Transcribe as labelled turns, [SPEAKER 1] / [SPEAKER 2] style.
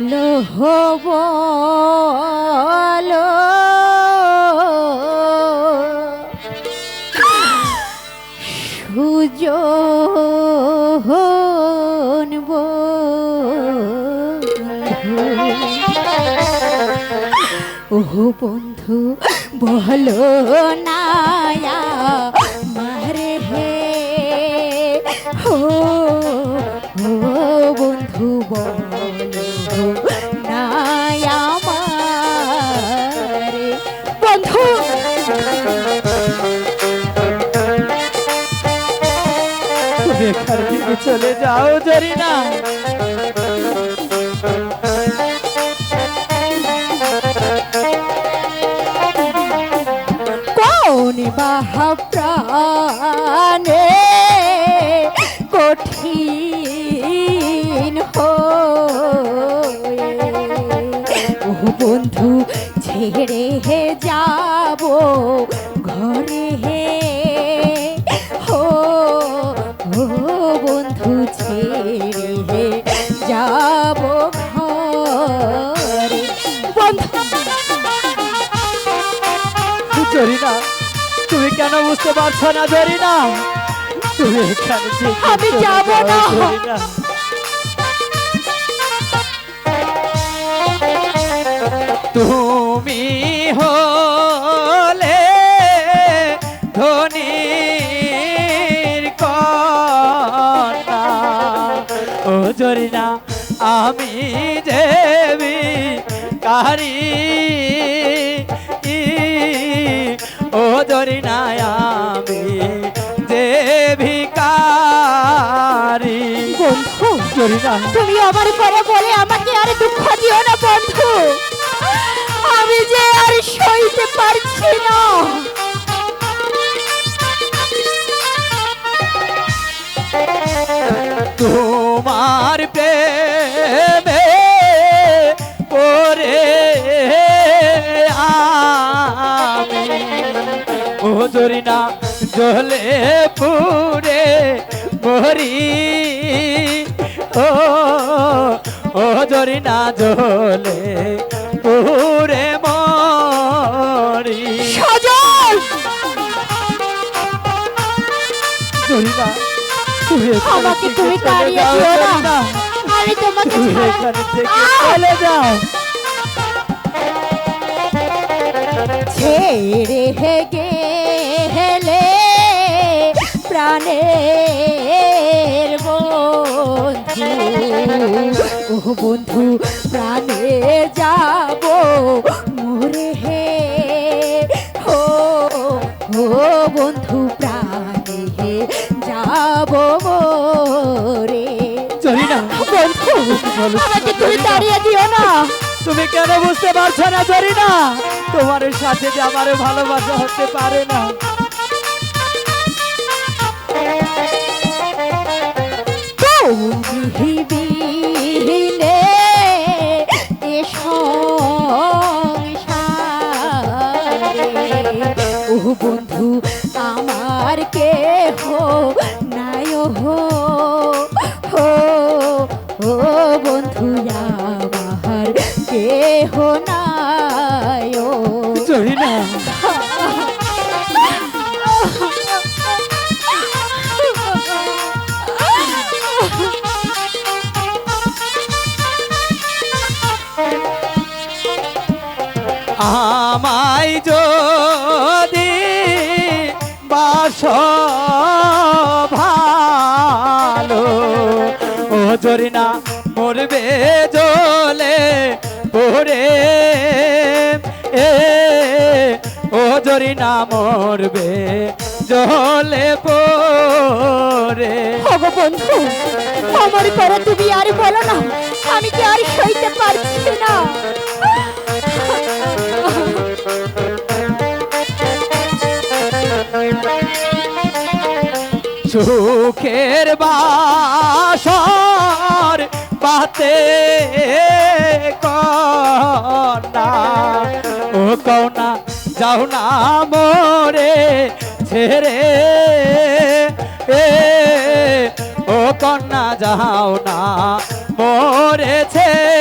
[SPEAKER 1] বলো বলো সুজন বন্ধু, ও বন্ধু বলো না মারে হে, ও বন্ধু বলো না আমারে বন্ধু।
[SPEAKER 2] তুমি এখান থেকে চলে যাও জরিনা।
[SPEAKER 1] কোন বাহা প্রাণে কঠিন হয়ে, ও বন্ধু ছেড়ে যাব ঘরে হে, ও বন্ধু ছেড়ে যাব ঘরে বন্ধু।
[SPEAKER 2] জরিনা তুমি কেন বুঝতে পারছো না জরিনা? তুমি এখানে থেকে
[SPEAKER 1] আমি
[SPEAKER 2] চলে
[SPEAKER 1] যাব
[SPEAKER 2] যাও,
[SPEAKER 1] না।
[SPEAKER 2] জরিনা। তুমি হলে ধনীর কন্যা, ও জরিনা আমি দেবী কারি, ও জরিনা আমি দেবী কারি।
[SPEAKER 1] বন্ধু
[SPEAKER 2] জরিনা
[SPEAKER 1] তুমি আমার করে বলে আমাকে আর দুঃখ দিও না বন্ধু, আমি যে আর সইতে পারছি না।
[SPEAKER 2] তোমার প্রেমে পরে আমি, ও জরিনা জলে পুরে মরি, ও জরিনা জলে পুরে মরি।
[SPEAKER 1] সজল
[SPEAKER 2] জরিনা
[SPEAKER 1] আমাকে তুমি তাড়িয়ে দিও না, আমি তোমাকে
[SPEAKER 2] তুমি
[SPEAKER 1] ছাড়া
[SPEAKER 2] এখানে থেকে চলে যাও।
[SPEAKER 1] ছেড়ে গেলে প্রাণের বন্ধু, ও বন্ধু প্রাণে যাব মোরে হে, ও বন্ধু প্রাণে যাব মোরে।
[SPEAKER 2] জরিনা
[SPEAKER 1] বন্ধু আমাকে তুমি তাড়িয়ে দিও না।
[SPEAKER 2] তুমি কেন বুঝতে পারছো না জরিনা? তোমার সাথে যে আমার ভালোবাসা হতে পারে না।
[SPEAKER 1] তুমি বিহীনে এ সংসারে, ও বন্ধু আমার কেহ নাই, ও বন্ধু আমার কেহ নাই।
[SPEAKER 2] জরিনা আমায় যদি বাস ভালো, ও জরিনা মরবে জলে পড়ে, ও জরিনা মরবে জলে পড়ে।
[SPEAKER 1] ওগো বন্ধু আমার করে তুমি আর বলো না, আমি কি আর সইতে পারছি না।
[SPEAKER 2] সুখের বাসর পাতে কন্যা, ও কন্যা যাও না মোরে ছেড়ে, ও কন্যা যাও না মোরে ছেড়ে।